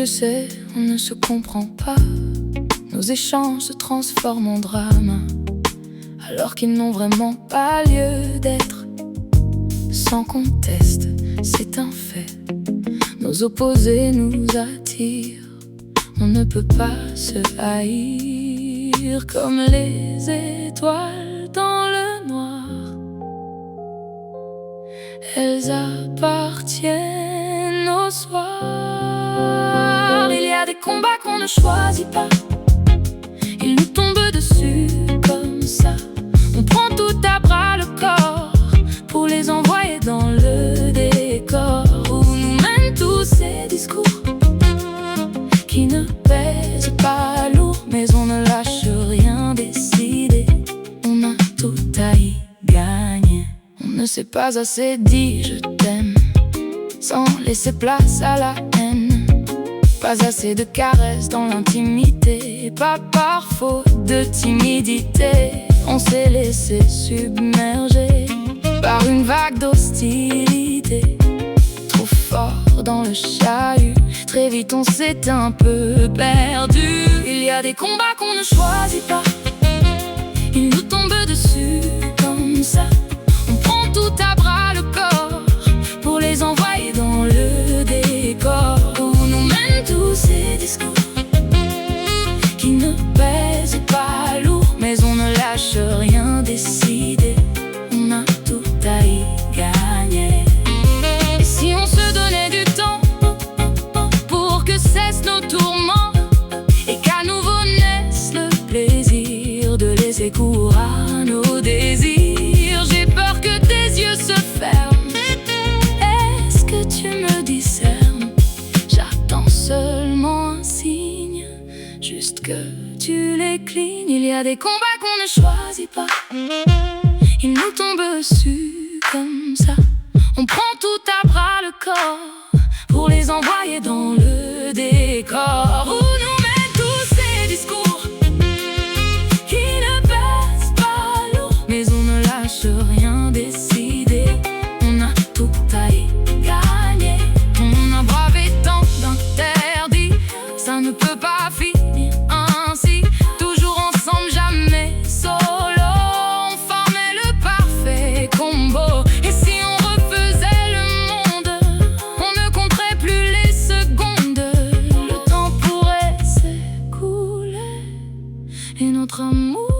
Tu sais, on ne se comprend pas. Nos échanges se transforment en drame, alors qu'ils n'ont vraiment pas lieu d'être. Sans conteste, c'est un fait. Nos opposés nous attirent. On ne peut pas se haïr comme les étoiles dans le noir. Elles appartiennent au soir. Il y a des combats qu'on ne choisit pas. Ils nous tombent dessus comme ça. On prend tout à bras le corps pour les envoyer dans le décor où nous mènent tous ces discours qui ne pèsent pas lourd, mais on ne lâche rien décidé. On a tout à y gagner. On ne s'est pas assez dit je t'aime sans laisser place à la haine. Pas assez de caresses dans l'intimité, pas par faute de timidité. On s'est laissé submerger par une vague d'hostilité. Trop fort dans le chahut, très vite on s'est un peu perdu. Il y a des combats qu'on ne choisit pas. Ils nous tombent dessus comme ça. On prend tout à bras le corps pour les envoyer dans le décor où nous mènent tous ces discours qui ne pèsent pas lourd, mais on ne lâche rien décidé. On a tout à y gagner. Et si on se donnait du temps pour que cessent nos tourments et qu'à nouveau naisse le plaisir de laisser cours à nos désirs? J'ai peur que tes yeux se ferment. Est-ce que tu me discernes? J'attends seulement un signe, juste que tu les clignes. Il y a des combats qu'on ne choisit pas. Ils nous tombent dessus comme ça. On prend tout à bras le corps pour les envoyer dans le décor où nous mènent tous ces discours qui ne pèsent pas lourd, mais on ne lâche rien décidé. On a tout à y gagner. On a bravé tant d'interdits, ça ne peut pas finir ainsi. Toujours ensemble, jamais solo. On formait le parfait combo. Et si on refaisait le monde, on ne compterait plus les secondes. Le temps pourrait s'écouler et notre amour